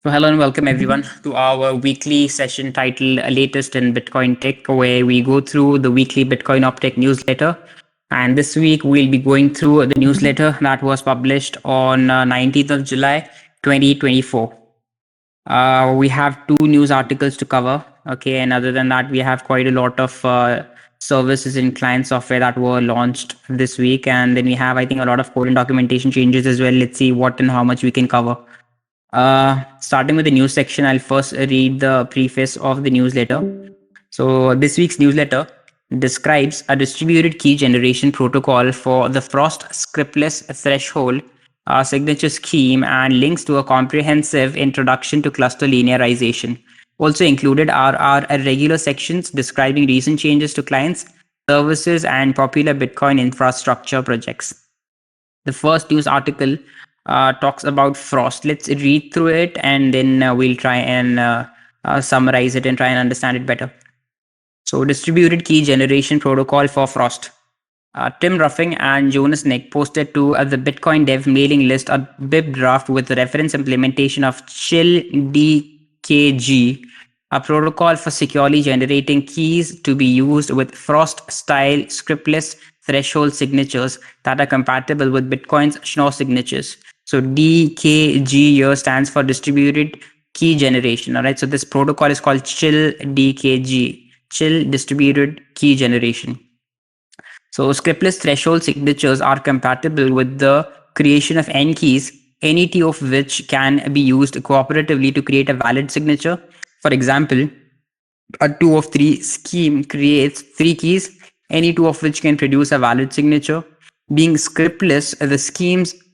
So, hello and welcome everyone to our weekly session titled Latest in Bitcoin Tech, where we go through the weekly Bitcoin Optech newsletter. And this week we'll be going through the newsletter that was published on 19th of July 2024. We have two news articles to cover. Okay, and other than that, we have quite a lot of services in client software that were launched this week. And then we have, I think, a lot of code and documentation changes as well. Let's see what and how much we can cover. Starting with the news section, I'll first read the preface of the newsletter. So, this week's newsletter describes a distributed key generation protocol for the Frost scriptless threshold signature scheme and links to a comprehensive introduction to cluster linearization. Also included are regular sections describing recent changes to clients, services, and popular Bitcoin infrastructure projects. The first news article talks about Frost. Let's read through it and then we'll try and summarize it and try and understand it better. So, distributed key generation protocol for Frost. Tim Ruffing and Jonas Nick posted to the Bitcoin dev mailing list a BIP draft with the reference implementation of Chill DKG, a protocol for securely generating keys to be used with Frost style scriptless threshold signatures that are compatible with Bitcoin's Schnorr signatures. So DKG here stands for distributed key generation. All right. So this protocol is called Chill DKG, Chill distributed key generation. So scriptless threshold signatures are compatible with the creation of n keys, any two of which can be used cooperatively to create a valid signature. For example, a 2 of 3 scheme creates 3 keys, any two of which can produce a valid signature. Being scriptless,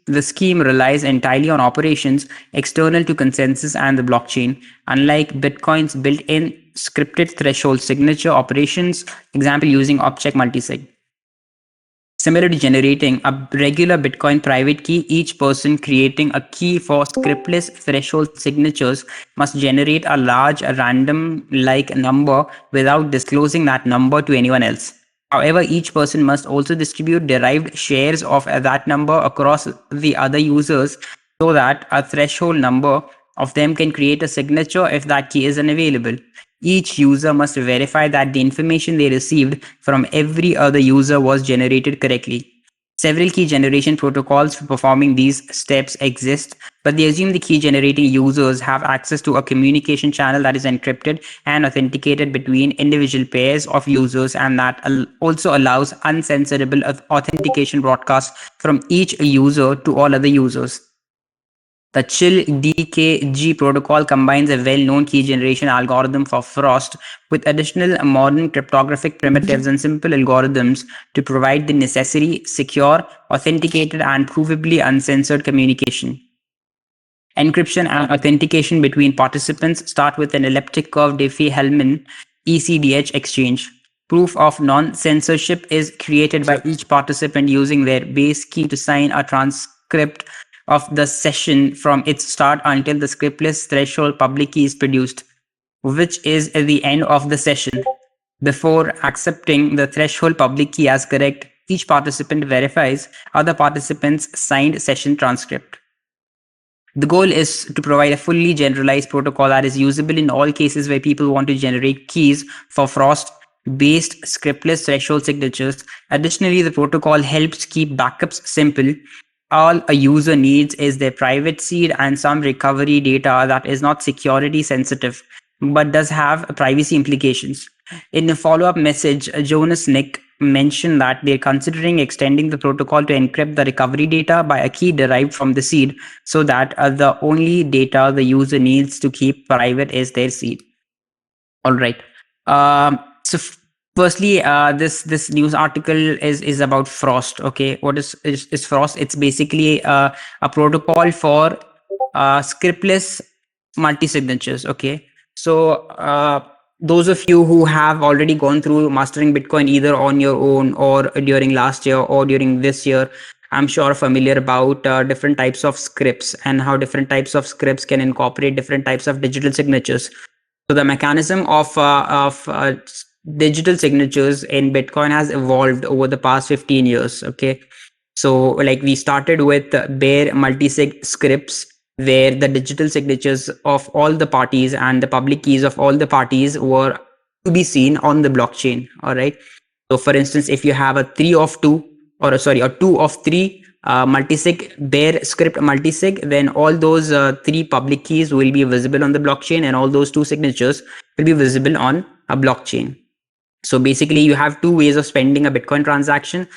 the scheme relies entirely on operations external to consensus and the blockchain, unlike Bitcoin's built-in scripted threshold signature operations, example using Optech multisig. Similar to generating a regular Bitcoin private key, each person creating a key for scriptless threshold signatures must generate a large random like number without disclosing that number to anyone else. However, each person must also distribute derived shares of that number across the other users so that a threshold number of them can create a signature if that key is unavailable. Each user must verify that the information they received from every other user was generated correctly. Several key generation protocols for performing these steps exist, but they assume the key generating users have access to a communication channel that is encrypted and authenticated between individual pairs of users, and that also allows uncensorable authentication broadcasts from each user to all other users. The Chill DKG protocol combines a well-known key generation algorithm for Frost with additional modern cryptographic primitives and simple algorithms to provide the necessary, secure, authenticated, and provably uncensored communication. Encryption and authentication between participants start with an elliptic curve Diffie-Hellman ECDH exchange. Proof of non-censorship is created by each participant using their base key to sign a transcript of the session from its start until the scriptless threshold public key is produced, which is at the end of the session. Before accepting the threshold public key as correct, each participant verifies other participants' signed session transcript. The goal is to provide a fully generalized protocol that is usable in all cases where people want to generate keys for Frost based scriptless threshold signatures. Additionally, the protocol helps keep backups simple. All a user needs is their private seed and some recovery data that is not security sensitive but does have privacy implications. In a follow-up message, Jonas Nick mentioned that they're considering extending the protocol to encrypt the recovery data by a key derived from the seed so that the only data the user needs to keep private is their seed. All right. So firstly, this news article is about Frost. Okay, what is Frost? It's basically a protocol for scriptless multi signatures. Okay, so those of you who have already gone through mastering Bitcoin either on your own or during last year or during this year, I'm sure familiar about different types of scripts and how different types of scripts can incorporate different types of digital signatures. So the mechanism of digital signatures in Bitcoin has evolved over the past 15 years. Okay, so like we started with bare multi-sig scripts, where the digital signatures of all the parties and the public keys of all the parties were to be seen on the blockchain. All right. So, for instance, if you have a three of two, or sorry, a two of three multisig bare script multisig, then all those three public keys will be visible on the blockchain, and all those two signatures will be visible on a blockchain. So basically, you have two ways of spending a Bitcoin transaction.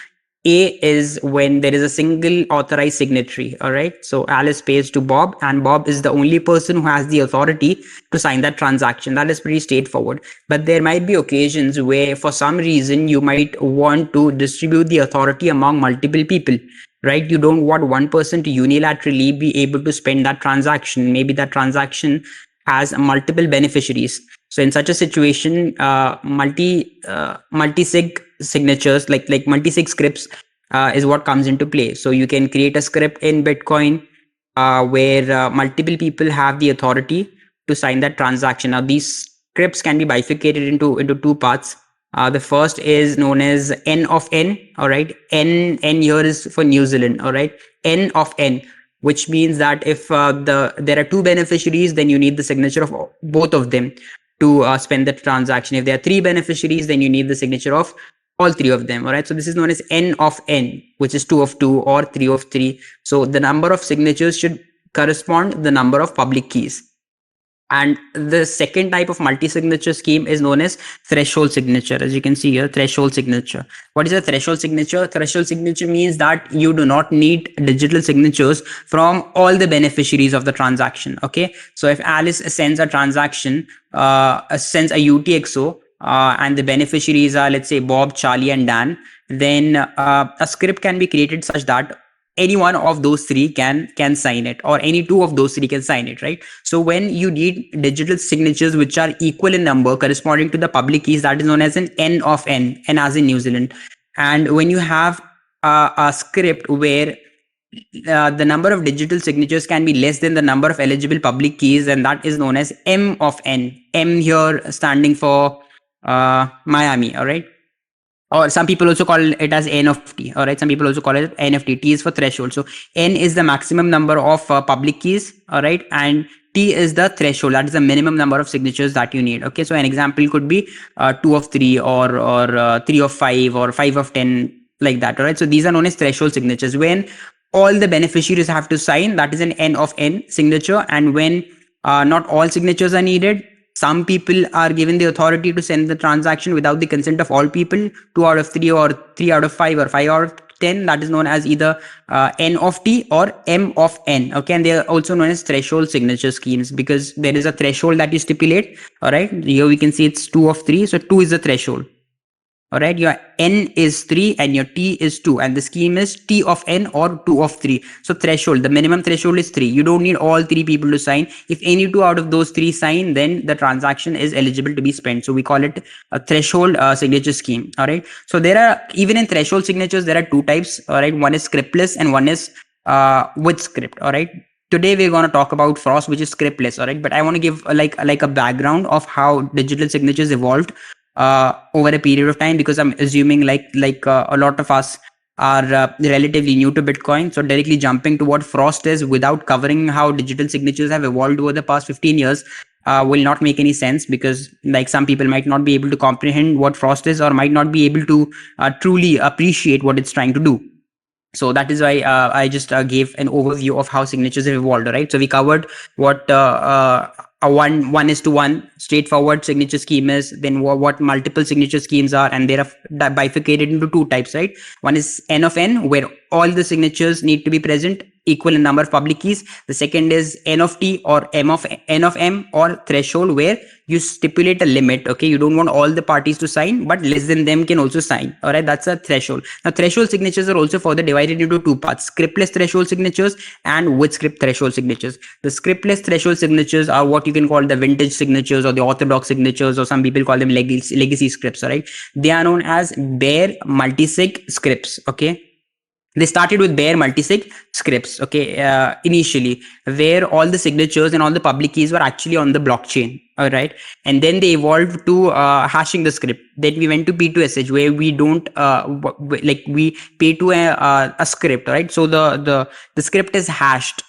A is when there is a single authorized signatory. All right. So Alice pays to Bob, and Bob is the only person who has the authority to sign that transaction. That is pretty straightforward. But there might be occasions where, for some reason, you might want to distribute the authority among multiple people. Right. You don't want one person to unilaterally be able to spend that transaction. Maybe that transaction has multiple beneficiaries. So in such a situation, multi-sig signatures, like multi-sig scripts, is what comes into play. So you can create a script in Bitcoin where multiple people have the authority to sign that transaction. Now these scripts can be bifurcated into two parts. The first is known as N of N. All right, N here is for New Zealand. All right, N of N, which means that if there are two beneficiaries, then you need the signature of both of them to spend the transaction. If there are three beneficiaries, then you need the signature of all three of them. All right. So this is known as N of N, which is two of two or three of three. So the number of signatures should correspond the number of public keys. And the second type of multi-signature scheme is known as threshold signature. As you can see here, threshold signature. What is a threshold signature? Threshold signature means that you do not need digital signatures from all the beneficiaries of the transaction. Okay. So if Alice sends a transaction, sends a UTXO, and the beneficiaries are, let's say, Bob, Charlie, and Dan, then a script can be created such that any one of those three can sign it, or any two of those three can sign it, right? So when you need digital signatures which are equal in number corresponding to the public keys, that is known as an N of N, N as in New Zealand. And when you have a script where the number of digital signatures can be less than the number of eligible public keys, and that is known as M of N. M here standing for Miami. All right. Or some people also call it as N of T. All right. Some people also call it NFT. T is for threshold. So N is the maximum number of public keys. All right. And T is the threshold. That is the minimum number of signatures that you need. Okay. So an example could be two of three, or three of five, or five of 10, like that. All right. So these are known as threshold signatures. When all the beneficiaries have to sign, that is an N of N signature. And when not all signatures are needed, some people are given the authority to send the transaction without the consent of all people, 2 out of 3, or 3 out of 5, or 5 out of 10. That is known as either N of T or M of N. Okay. And they are also known as threshold signature schemes, because there is a threshold that you stipulate. All right. Here we can see it's 2 of 3. So 2 is the threshold. All right, your N is 3 and your T is 2, and the scheme is T of N or 2 of 3. So threshold, the minimum threshold is 3. You don't need all three people to sign. If any two out of those three sign, then the transaction is eligible to be spent. So we call it a threshold signature scheme. All right. So there are, even in threshold signatures, there are two types. All right. One is scriptless and one is with script. All right. Today we're going to talk about Frost, which is scriptless. All right. But I want to give like a background of how digital signatures evolved over a period of time, because I'm assuming a lot of us are relatively new to Bitcoin. So directly jumping to what Frost is without covering how digital signatures have evolved over the past 15 years will not make any sense, because like some people might not be able to comprehend what Frost is, or might not be able to truly appreciate what it's trying to do. So that is why I just gave an overview of how signatures have evolved. Right. So we covered what a one is to one straightforward signature scheme is, then what multiple signature schemes are, and they are bifurcated into two types. Right. One is N of N, where all the signatures need to be present equal in number of public keys. The second is N of T or M of N of M, or threshold, where you stipulate a limit. Okay. You don't want all the parties to sign, but less than them can also sign. All right. That's a threshold. Now threshold signatures are also further divided into two parts: scriptless threshold signatures and with script threshold signatures. The scriptless threshold signatures are what you can call the vintage signatures, or the orthodox signatures, or some people call them legacy scripts. All right. They are known as bare multisig scripts. Okay. They started with bare multisig scripts. Okay. Initially, where all the signatures and all the public keys were actually on the blockchain. All right. And then they evolved to hashing the script. Then we went to P2SH, where we don't we pay to a script. Right. So the script is hashed,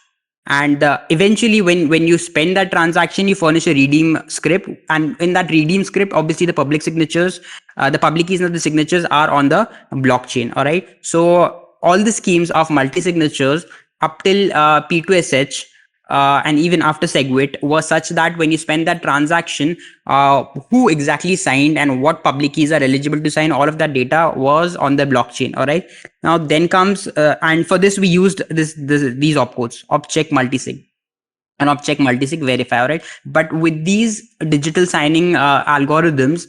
And eventually, when you spend that transaction, you furnish a redeem script, and in that redeem script, obviously the public signatures, the public keys and the signatures are on the blockchain. All right. So all the schemes of multi signatures up till P2SH, and even after SegWit, was such that when you spend that transaction, who exactly signed and what public keys are eligible to sign, all of that data was on the blockchain. All right. Now then comes, and for this we used these opcodes, Optech multisig and Optech multisig verifier, right? But with these digital signing algorithms,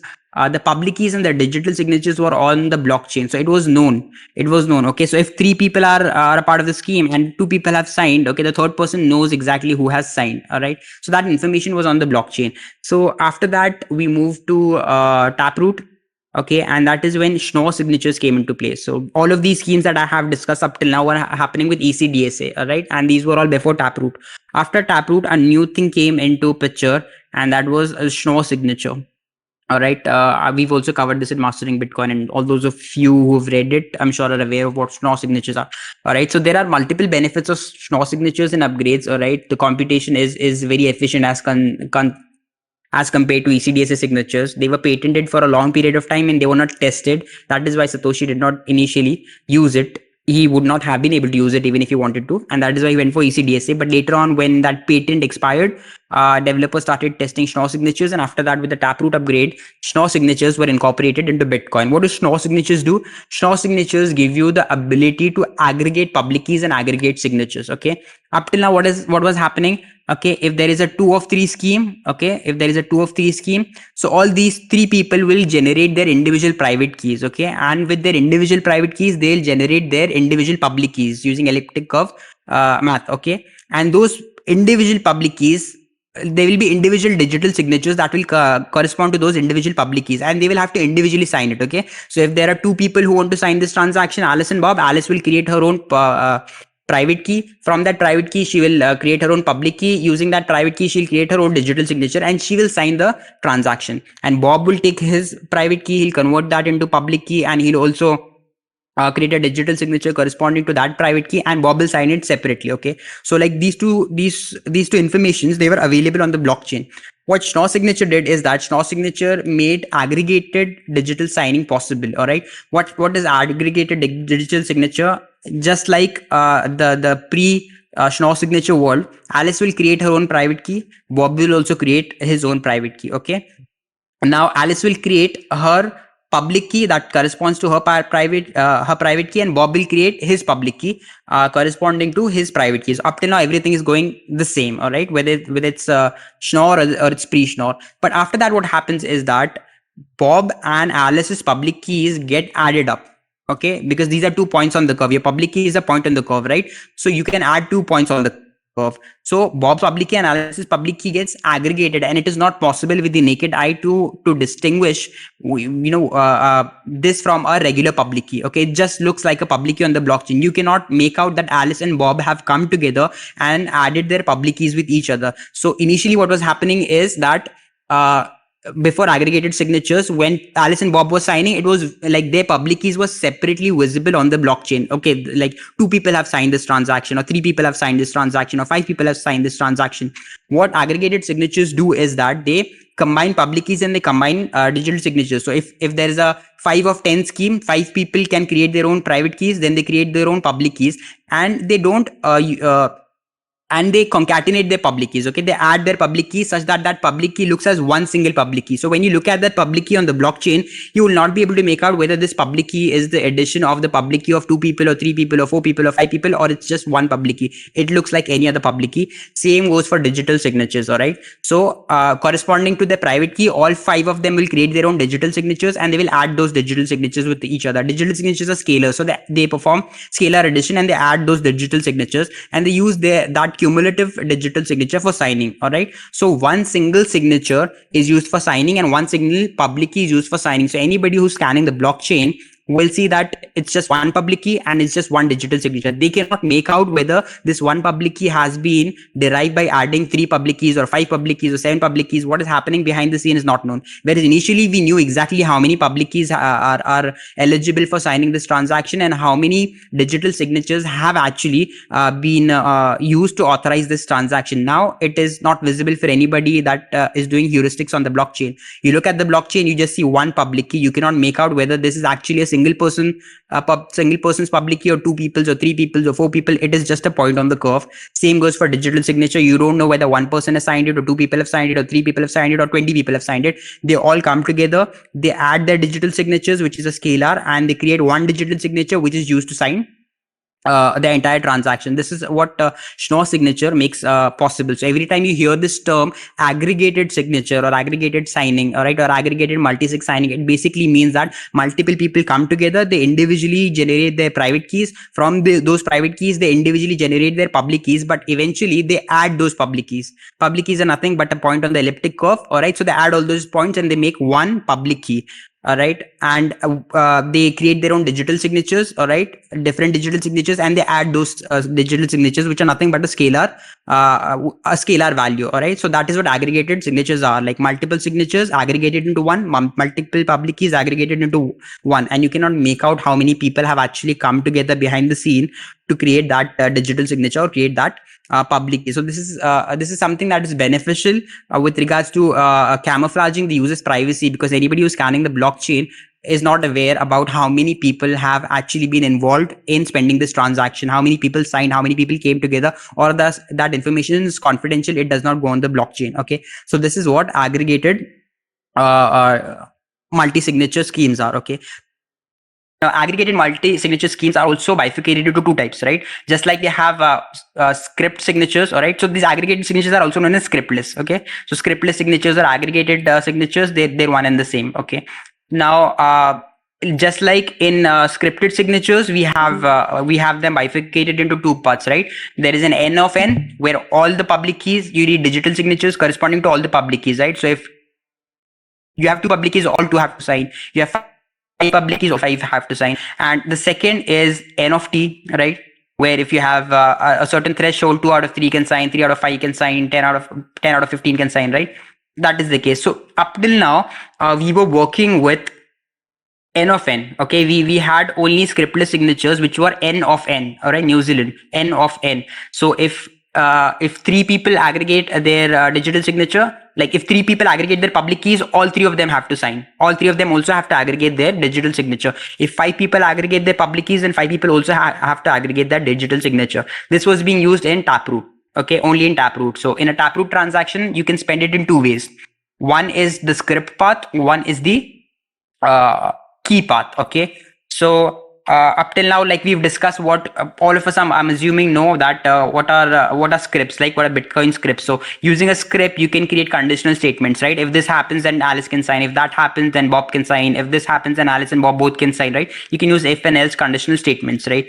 the public keys and the digital signatures were on the blockchain, so it was known. It was known. Okay, so if three people are a part of the scheme and two people have signed, okay, the third person knows exactly who has signed. All right, so that information was on the blockchain. So after that, we moved to Taproot. Okay, and that is when Schnorr signatures came into place. So all of these schemes that I have discussed up till now were happening with ECDSA, all right, and these were all before Taproot. After Taproot, a new thing came into picture, and that was a Schnorr signature. All right, we've also covered this in Mastering Bitcoin, and all those of you who've read it, I'm sure, are aware of what Schnorr signatures are. All right, so there are multiple benefits of Schnorr signatures and upgrades. All right, the computation is very efficient as compared to ECDSA signatures. They were patented for a long period of time and they were not tested. That is why Satoshi did not initially use it. He would not have been able to use it even if he wanted to, and that is why he went for ECDSA. But later on, when that patent expired, developers started testing Schnorr signatures, and after that, with the Taproot upgrade, Schnorr signatures were incorporated into Bitcoin. What do Schnorr signatures do? Schnorr signatures give you the ability to aggregate public keys and aggregate signatures. Okay, up till now, what was happening? Okay, if there is a 2 of 3 scheme, okay, if there is a 2 of 3 scheme, so all these three people will generate their individual private keys. Okay, and with their individual private keys, they'll generate their individual public keys using elliptic curve math. Okay, and those individual public keys, there will be individual digital signatures that will correspond to those individual public keys, and they will have to individually sign it. Okay, so if there are two people who want to sign this transaction, Alice and Bob, Alice will create her own private key. From that private key, she will create her own public key. Using that private key, she'll create her own digital signature and she will sign the transaction. And Bob will take his private key, he'll convert that into public key, and he'll also create a digital signature corresponding to that private key, and Bob will sign it separately. Okay, so like these two informations, they were available on the blockchain. What Schnorr signature did is that Schnorr signature made aggregated digital signing possible. All right, what is aggregated digital signature? Just like the pre Schnorr signature world, Alice will create her own private key, Bob will also create his own private key. Okay, now Alice will create her public key that corresponds to her private key, and Bob will create his public key corresponding to his private keys. Up till now, everything is going the same. All right, whether it's Schnorr or it's pre-Schnorr. But after that, what happens is that Bob and Alice's public keys get added up. Okay, because these are 2 points on the curve. Your public key is a point on the curve, right? So you can add 2 points on the curve. So Bob's public key and Alice's public key gets aggregated, and it is not possible with the naked eye to distinguish this from a regular public key. Okay, it just looks like a public key on the blockchain. You cannot make out that Alice and Bob have come together and added their public keys with each other. So initially what was happening is that before aggregated signatures, when Alice and Bob was signing, it was like their public keys was separately visible on the blockchain. Okay, like 2 people have signed this transaction, or 3 people have signed this transaction, or 5 people have signed this transaction. What aggregated signatures do is that they combine public keys and they combine digital signatures. So if there is a 5 of 10 scheme, 5 people can create their own private keys, then they create their own public keys, and they don't and they concatenate their public keys. Okay, they add their public key such that that public key looks as one single public key. So when you look at that public key on the blockchain, you will not be able to make out whether this public key is the addition of the public key of 2 people or 3 people or 4 people or 5 people, or it's just one public key. It looks like any other public key. Same goes for digital signatures. All right, so corresponding to the private key, all 5 of them will create their own digital signatures, and they will add those digital signatures with each other. Digital signatures are scalars, so they perform scalar addition and they add those digital signatures, and they use that cumulative digital signature for signing. All right, so one single signature is used for signing and one single public key is used for signing. So anybody who's scanning the blockchain will see that it's just one public key and it's just one digital signature. They cannot make out whether this one public key has been derived by adding 3 public keys or 5 public keys or 7 public keys. What is happening behind the scene is not known. Whereas initially we knew exactly how many public keys are eligible for signing this transaction and how many digital signatures have actually been used to authorize this transaction. Now it is not visible for anybody that is doing heuristics on the blockchain. You look at the blockchain, you just see one public key. You cannot make out whether this is actually a single person's public key or 2 people's or 3 people's or 4 people. It is just a point on the curve. Same goes for digital signature. You don't know whether one person has signed it or 2 people have signed it or 3 people have signed it or 20 people have signed it. They all come together, they add their digital signatures, which is a scalar, and they create one digital signature which is used to sign the entire transaction. This is what Schnorr signature makes possible. So every time you hear this term aggregated signature or aggregated signing, all right, or aggregated multi-sig signing, it basically means that multiple people come together, they individually generate their private keys. From those private keys, they individually generate their public keys, but eventually they add those public keys. Public keys are nothing but a point on the elliptic curve, all right. So they add all those points and they make one public key. All right, and they create their own digital signatures, all right, different digital signatures, and they add those digital signatures, which are nothing but a scalar value. All right, so that is what aggregated signatures are, like multiple signatures aggregated into one, multiple public keys aggregated into one, and you cannot make out how many people have actually come together behind the scene to create that digital signature or create that public key. So this is something that is beneficial with regards to camouflaging the user's privacy, because anybody who's scanning the blockchain is not aware about how many people have actually been involved in spending this transaction, how many people signed, how many people came together, or that information is confidential. It does not go on the blockchain. Okay, so this is what aggregated multi-signature schemes are. Okay, aggregated multi-signature schemes are also bifurcated into 2 types, right? Just like they have script signatures, all right? So these aggregated signatures are also known as scriptless, okay? So scriptless signatures or aggregated signatures, they're one and the same, okay? Now, just like in scripted signatures, we have them bifurcated into 2 parts, right? There is an n of n, where all the public keys, you need digital signatures corresponding to all the public keys, right? So if you have 2 public keys, all 2 have to sign. You have 5 public keys, all 5 have to sign. And the second is n of t, right? Where if you have a certain threshold, 2 out of 3 can sign, 3 out of 5 can sign, 10 out of 15 can sign, right? That is the case. So up till now, we were working with n of n. Okay, we had only scriptless signatures, which were n of n. All right, New Zealand, n of n. So if 3 people aggregate their digital signature, like if 3 people aggregate their public keys, all 3 of them have to sign. All 3 of them also have to aggregate their digital signature. If 5 people aggregate their public keys, then 5 people also have to aggregate that digital signature. This was being used in Taproot. Okay, only in Taproot. So in a Taproot transaction, you can spend it in 2 ways. One is the script path, one is the key path. Okay, so up till now, like we've discussed, what all of us, I'm assuming, know that what are scripts, like what are Bitcoin scripts. So using a script, you can create conditional statements, right? If this happens, then Alice can sign. If that happens, then Bob can sign. If this happens, then Alice and Bob both can sign, right? You can use if and else conditional statements, right?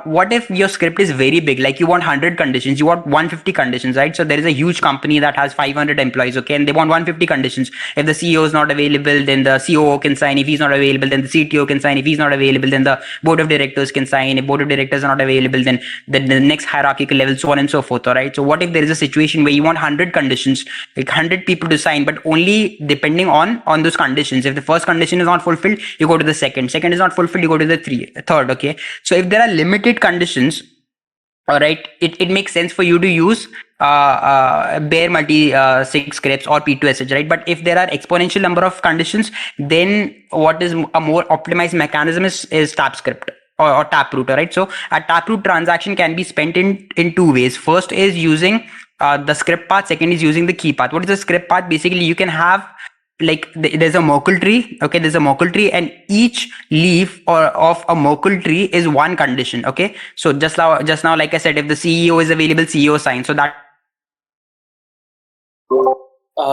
What if your script is very big, like you want 100 conditions, you want 150 conditions, right? So there is a huge company that has 500 employees, okay, and they want 150 conditions. If the CEO is not available, then the COO can sign. If he's not available, then the CTO can sign. If he's not available, then the board of directors can sign. If board of directors are not available, then the next hierarchical level, so on and so forth. All right, so what if there is a situation where you want 100 conditions, like 100 people to sign, but only depending on those conditions. If the first condition is not fulfilled, you go to the second is not fulfilled, you go to the third. Okay, so if there are limited conditions, all right, it makes sense for you to use bare multi-sig scripts or P2SH, right? But if there are exponential number of conditions, then what is a more optimized mechanism is TapScript or Taproot, right? So a Taproot transaction can be spent in 2 ways. First is using the script path. Second is using the key path. What is the script path? Basically, you can have, like, there's a Merkle tree. Okay, there's a Merkle tree, and each leaf of a Merkle tree is one condition. Okay, so just now, like I said, if the CEO is available, CEO signs. So that.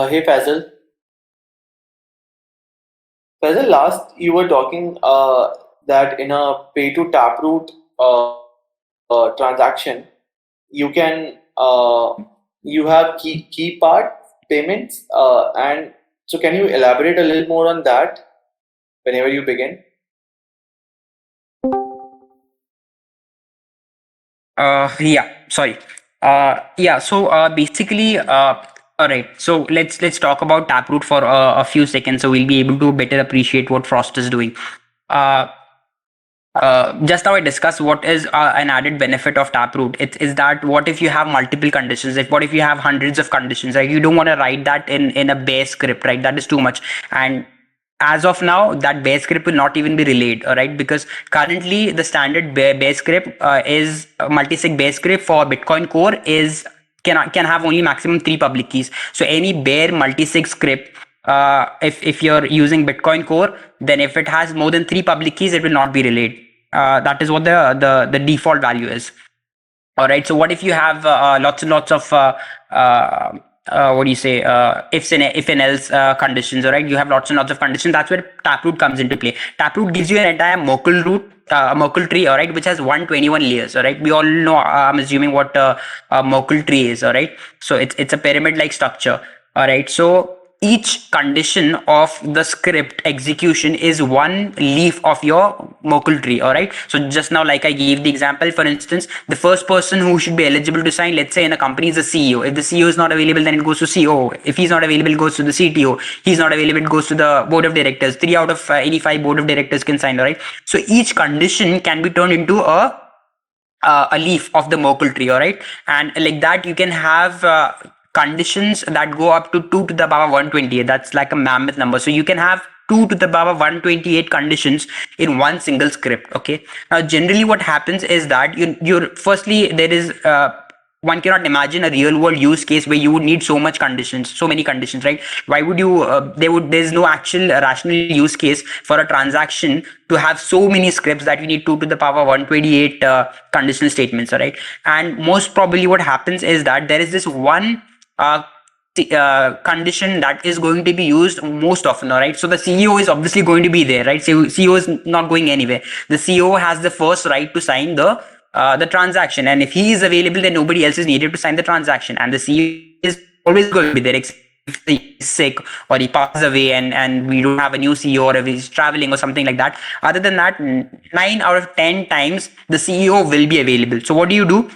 Hey Faisal. Faisal, last you were talking that in a pay to Taproot transaction, you can you have key part payments, and so can you elaborate a little more on that whenever you begin? Yeah, sorry. Yeah, so basically, all right. So let's talk about Taproot for a few seconds, so we'll be able to better appreciate what Frost is doing. Uh, just now I discussed what is an added benefit of Taproot. It is that what if you have multiple conditions? If what if you have hundreds of conditions? Right, you don't want to write that in a bare script, right? That is too much. And as of now, that bare script will not even be relayed, all right? Because currently the standard bare script is multi-sig bare script for Bitcoin Core is can have only maximum 3 public keys. So any bare multi-sig script, if you're using Bitcoin Core, then if it has more than 3 public keys, it will not be relayed. That is what the default value is. All right. So what if you have lots and lots of what do you say, if and else conditions? All right, you have lots and lots of conditions. That's where Taproot comes into play. Taproot gives you an entire Merkle root, Merkle tree. All right, which has 121 layers. All right, we all know. I'm assuming what a Merkle tree is. All right, so it's a pyramid like structure. All right, so each condition of the script execution is one leaf of your Merkle tree. All right, so just now, like I gave the example, for instance, the first person who should be eligible to sign, let's say in a company, is the CEO. If the CEO is not available, then it goes to COO. If he's not available, it goes to the CTO. He's not available, it goes to the board of directors. 3 out of any 5 board of directors can sign. All right, so each condition can be turned into a leaf of the Merkle tree. All right, and like that you can have conditions that go up to 2 to the power 128. That's like a mammoth number. So you can have 2 to the power 128 conditions in one single script. Okay, now generally what happens is that you're firstly, there is one cannot imagine a real world use case where you would need so many conditions, right? Why would you there's no actual rational use case for a transaction to have so many scripts that you need 2 to the power 128 conditional statements. All right, and most probably what happens is that there is this one condition that is going to be used most often. All right, so the CEO is obviously going to be there, right? So CEO is not going anywhere. The CEO has the first right to sign the transaction, and if he is available, then nobody else is needed to sign the transaction, and the CEO is always going to be there, except if he's sick or he passes away and we don't have a new CEO, or if he's traveling or something like that. Other than that, 9 out of 10 times the CEO will be available. So what do?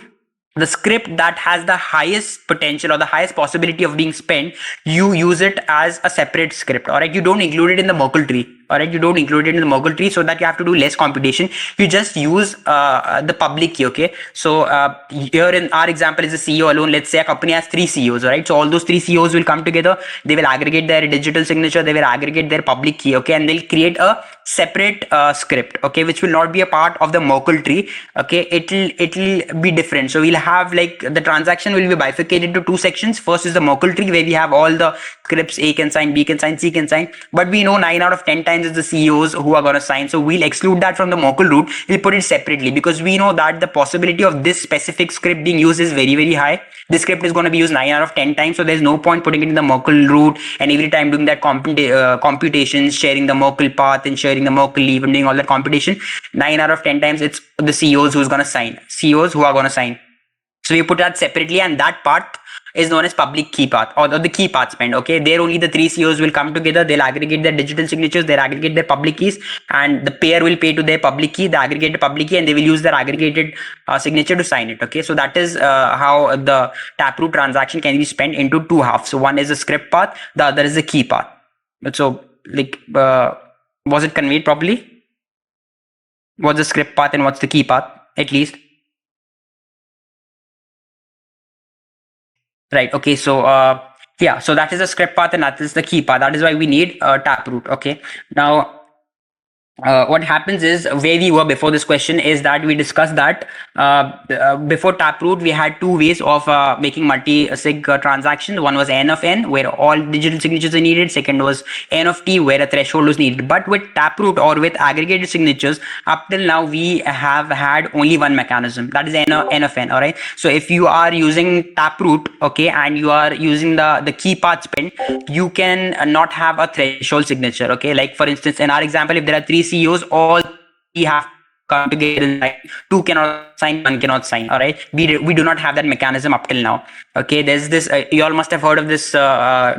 The script that has the highest potential or the highest possibility of being spent, you use it as a separate script. All right, you don't include it in the Merkle tree. All right, you don't include it in the Merkle tree so that you have to do less computation. You just use the public key. Okay, so here in our example is the CEO alone. Let's say a company has 3 CEOs. All right, so all those 3 CEOs will come together. They will aggregate their digital signature. They will aggregate their public key. Okay, and they'll create a separate script. Okay, which will not be a part of the Merkle tree. Okay, it'll be different. So we'll have, like, the transaction will be bifurcated into 2 sections. First is the Merkle tree, where we have all the scripts: A can sign, B can sign, C can sign. But we know 9 out of 10 times is the CEOs who are going to sign. So we'll exclude that from the Merkle root. We'll put it separately because we know that the possibility of this specific script being used is very, very high. This script is going to be used 9 out of 10 times. So there's no point putting it in the Merkle root and every time doing that computations, sharing the Merkle path and sharing the Merkle leaf and doing all that computation. 9 out of 10 times it's the CEOs who's going to sign. CEOs who are going to sign. So you put that separately, and that part is known as public key path, or the key path spent. Okay, there only the 3 CEOs will come together. They'll aggregate their digital signatures, they'll aggregate their public keys, and the pair will pay to their public key, the aggregated public key, and they will use their aggregated signature to sign it. Okay, so that is how the Taproot transaction can be spent into 2 halves. So one is the script path, the other is the key path. So, like, was it conveyed properly? What's the script path and what's the key path, at least? Right. Okay. So yeah. So that is the script path and that is the key path. That is why we need Taproot. Okay. Now, what happens is, where we were before this question is that we discussed that before Taproot we had 2 ways of making multi-sig transactions. One was N of N, where all digital signatures are needed. Second was N of T, where a threshold was needed. But with Taproot, or with aggregated signatures, up till now we have had only one mechanism, that is N of N. All right, so if you are using Taproot, okay, and you are using the key path spent, you can not have a threshold signature. Okay, like for instance in our example, if there are 3 CEOs, all 3 have come together and sign. 2 cannot sign, 1 cannot sign. All right, we do not have that mechanism up till now. Okay, there's this you all must have heard of this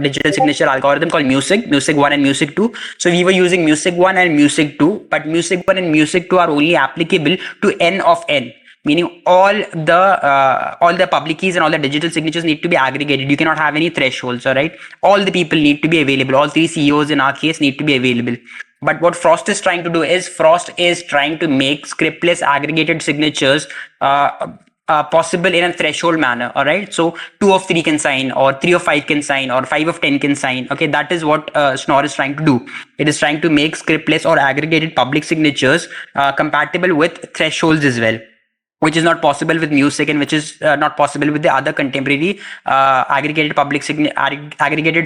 digital signature algorithm called music 1 and music 2. So we were using music 1 and music 2, but music 1 and music 2 are only applicable to N of N. meaning all the public keys and all the digital signatures need to be aggregated. You cannot have any thresholds. All right, all the people need to be available. All three CEOs in our case need to be available. But what Frost is trying to do is trying to make scriptless aggregated signatures possible in a threshold manner. All right, so 2 of 3 can sign, or 3 of 5 can sign, or 5 of 10 can sign. Okay, that is what Schnorr is trying to do. It is trying to make scriptless or aggregated public signatures compatible with thresholds as well, which is not possible with music, and which is not possible with the other contemporary aggregated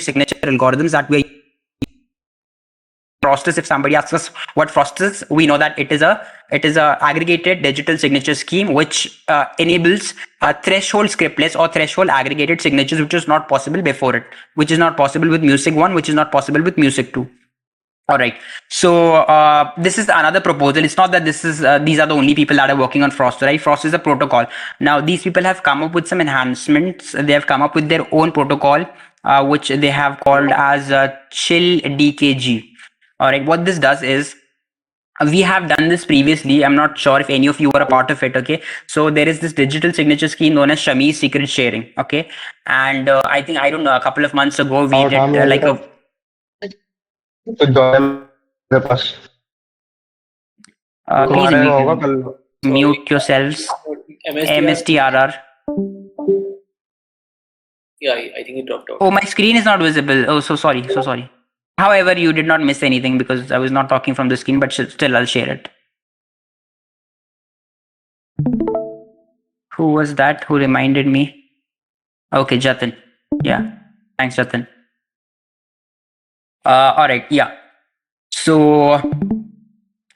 signature algorithms that we are. Frost is, if somebody asks us what Frost is, we know that it is a aggregated digital signature scheme which enables threshold scriptless or threshold aggregated signatures, which is not possible before it, which is not possible with Music 1, which is not possible with Music 2. All right. So this is another proposal. It's not that this is these are the only people that are working on Frost, right? Frost is a protocol. Now these people have come up with some enhancements. They have come up with their own protocol, which they have called as Chill DKG. All right. What this does is, we have done this previously. I'm not sure if any of you were a part of it. Okay, so there is this digital signature scheme known as Shami's secret sharing. Okay, and I think, I don't know, a couple of months ago we और did हम लोग like a तो join मेरे पास please तुम्हारे में होगा कल mute yourselves. MSTRR. Yeah, I think it dropped out. Oh, my screen is not visible. Oh, so sorry. So sorry. However, you did not miss anything because I was not talking from the screen, but still I'll share it. Who was that who reminded me? Okay, Jatin. Yeah. Thanks, Jatin. All right. Yeah. So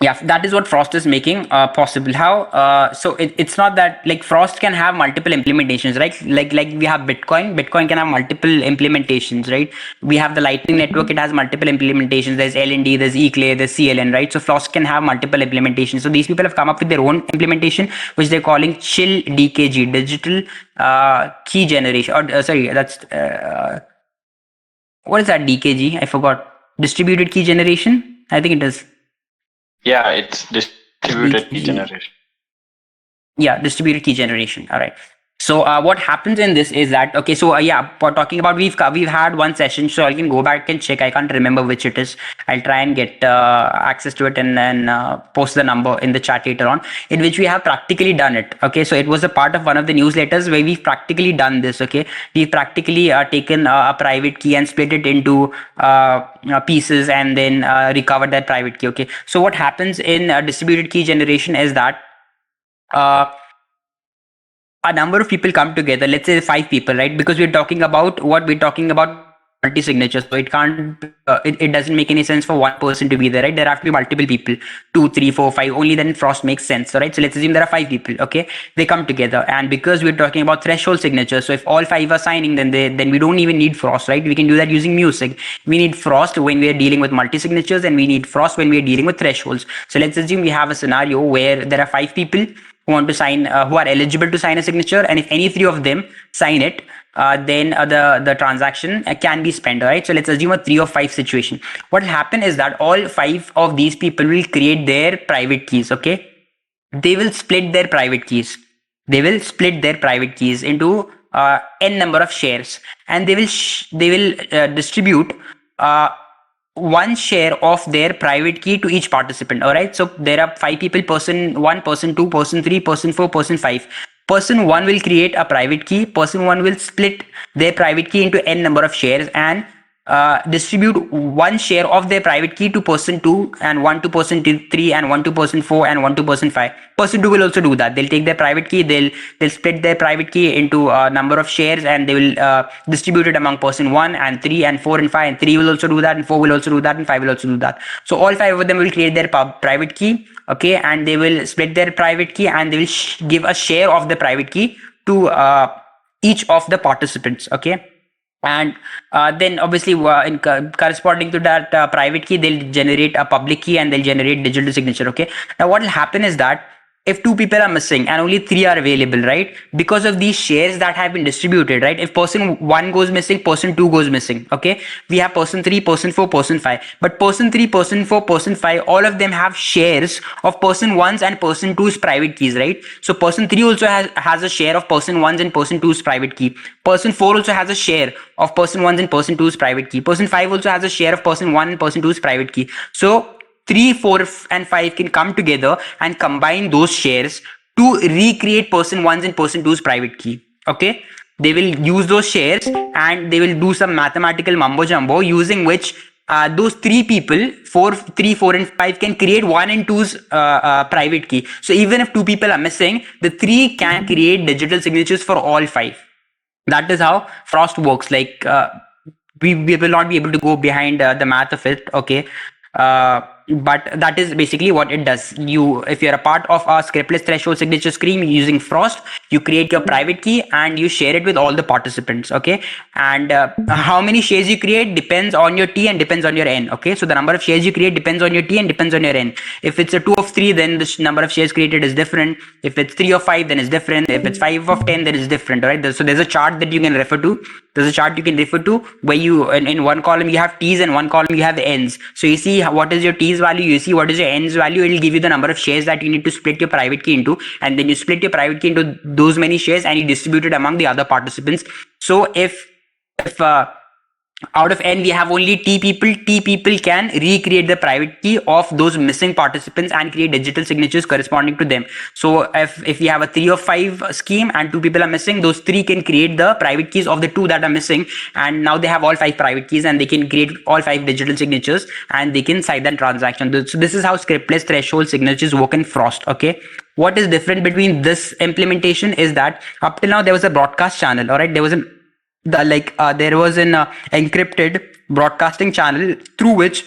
yeah, that is what Frost is making possible. How? So it's not that, like, Frost can have multiple implementations, right? Like we have Bitcoin can have multiple implementations, right? We have the Lightning Network, it has multiple implementations. There's LND, there's eClay, there's CLN, right? So Frost can have multiple implementations. So these people have come up with their own implementation, which they're calling Chill DKG, digital key generation. Or sorry, that's what is that DKG? I forgot. Distributed key generation, I think it is. Yeah, it's distributed key generation. Yeah, distributed key generation. All right. So what happens in this is that, okay, so yeah, for talking about, we've had one session, so I can go back and check. I can't remember which it is. I'll try and get access to it and then post the number in the chat later on, in which we have practically done it. Okay, so it was a part of one of the newsletters where we've practically done this. Okay, we've practically taken a private key and split it into pieces and then recovered that private key. Okay, so what happens in distributed key generation is that a number of people come together, let's say 5 people, right? Because we're talking about multi-signature, so it can't it doesn't make any sense for one person to be there, right? There have to be multiple people, 2, 3, 4, 5, only then Frost makes sense. All right, so let's assume there are 5 people. Okay, they come together, and because we're talking about threshold signatures, so if all 5 are signing, then we don't even need Frost, right? We can do that using Music. We need Frost when we're dealing with multi-signatures, and we need Frost when we're dealing with thresholds. So let's assume we have a scenario where there are 5 people who want to sign, who are eligible to sign a signature, and if any 3 of them sign it, then the transaction can be spent. All right, so let's assume a 3 of 5 situation. What will happen is that all 5 of these people will create their private keys. Okay, they will split their private keys. They will split their private keys into n number of shares, and they will distribute one share of their private key to each participant. All right, so there are 5 people: person 1, person 2, person 3, person 4, person 5. Person 1 will create a private key. Person 1 will split their private key into n number of shares and distribute one share of their private key to person 2, and 1 to person 3, and 1 to person 4, and 1 to person 5. Person 2 will also do that. They'll take their private key, they'll split their private key into a number of shares, and they will distribute it among person 1 and 3 and 4 and 5, and 3 will also do that, and 4 will also do that, and 5 will also do that. So all 5 of them will create their private key. Okay, and they will split their private key, and they will give a share of the private key to each of the participants. Okay, and then obviously in corresponding to that private key, they'll generate a public key, and they'll generate digital signature. Okay, now what will happen is that if two people are missing and only three are available, right? Because of these shares that have been distributed, right? If person one goes missing, person two goes missing. Okay, we have person three, person four, person five. But person three, person four, person five, all of them have shares of person one's and person two's private keys, right? So person three also has a share of person one's and person two's private key. Person four also has a share of person one's and person two's private key. Person five also has a share of person one and person two's private key. So 3, 4, and 5 can come together and combine those shares to recreate person one's and person two's private key. Okay, they will use those shares and they will do some mathematical mumbo jumbo using which those three people, 4, 3, 4, and 5 can create 1 and 2's private key. So even if 2 people are missing, the 3 can create digital signatures for all 5. That is how Frost works. Like we will not be able to go behind the math of it. Okay, but that is basically what it does. If you're a part of a scriptless threshold signature scheme using Frost, you create your private key and you share it with all the participants. Okay, and how many shares you create depends on your T and depends on your N. Okay, so the number of shares you create depends on your T and depends on your N. If it's a 2 of 3, then the number of shares created is different. If it's 3 of 5, then it's different. If it's 5 of 10, then it's different. Right? So there's a chart that you can refer to. There's a chart you can refer to where you in one column you have T's and one column you have N's. So you see what is your T's value, you see what is your N's value. It will give you the number of shares that you need to split your private key into, and then you split your private key into those many shares and you distribute it among the other participants. So if out of N we have only T people can recreate the private key of those missing participants and create digital signatures corresponding to them. So if we have a 3 of 5 scheme and 2 people are missing, those 3 can create the private keys of the 2 that are missing, and now they have all 5 private keys and they can create all 5 digital signatures and they can sign that transaction. So this is how scriptless threshold signatures work in Frost. Okay, what is different between this implementation is that up till now there was a broadcast channel. All right, there was an there was an encrypted broadcasting channel through which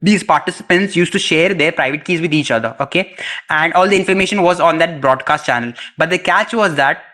these participants used to share their private keys with each other. Okay, and all the information was on that broadcast channel. But the catch was that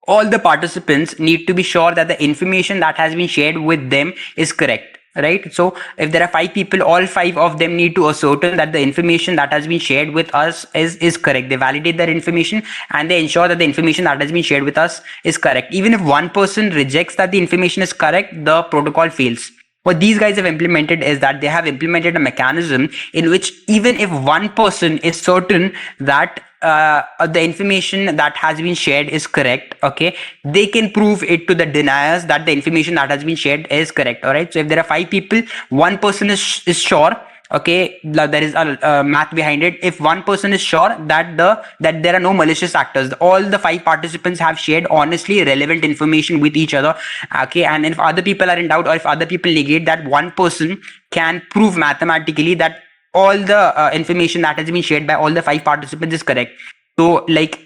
all the participants need to be sure that the information that has been shared with them is correct. Right, so if there are 5 people, all 5 of them need to ascertain that the information that has been shared with us is correct. They validate that information and they ensure that the information that has been shared with us is correct. Even if one person rejects that the information is correct, the protocol fails. What these guys have implemented is that they have implemented a mechanism in which even if one person is certain that the information that has been shared is correct, okay, they can prove it to the deniers that the information that has been shared is correct. All right, so if there are 5 people, one person is sure, okay, there is a math behind it. If one person is sure that there are no malicious actors, all the 5 participants have shared honestly relevant information with each other. Okay, and if other people are in doubt or if other people negate that, one person can prove mathematically that all the information that has been shared by all the 5 participants is correct. So like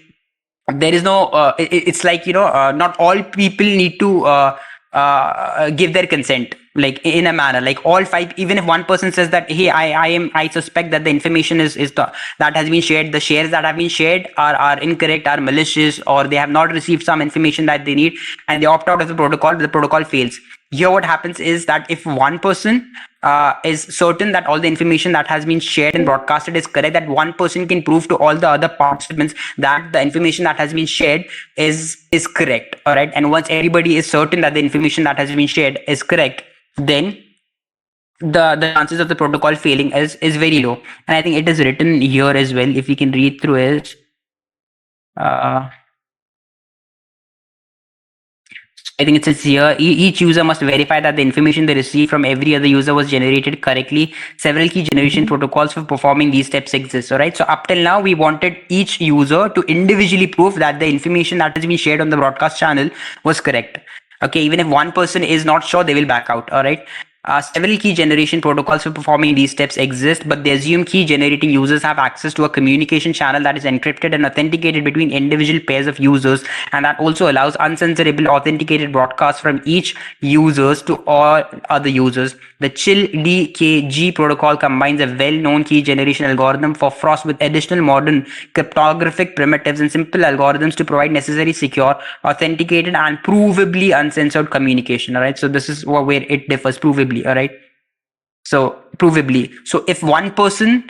there is no it's like not all people need to give their consent, like in a manner, like all 5, even if one person says that, hey, I suspect that the information that has been shared, the shares that have been shared are incorrect, are malicious, or they have not received some information that they need, and they opt out of the protocol fails. Here what happens is that if one person is certain that all the information that has been shared and broadcasted is correct, that one person can prove to all the other participants that the information that has been shared is correct. All right, and once everybody is certain that the information that has been shared is correct, then the chances of the protocol failing is very low. And I think it is written here as well, if we can read through it. I think it says here, each user must verify that the information they receive from every other user was generated correctly. Several key generation protocols for performing these steps exist. All right, so up till now we wanted each user to individually prove that the information that has been shared on the broadcast channel was correct. Okay, even if one person is not sure, they will back out. All right. Several key generation protocols for performing these steps exist, but they assume key generating users have access to a communication channel that is encrypted and authenticated between individual pairs of users, and that also allows uncensorable authenticated broadcasts from each users to all other users. The chill DKG protocol combines a well-known key generation algorithm for Frost with additional modern cryptographic primitives and simple algorithms to provide necessary, secure, authenticated, and provably uncensored communication. All right, so this is where it differs, provably. All right, So provably. So if one person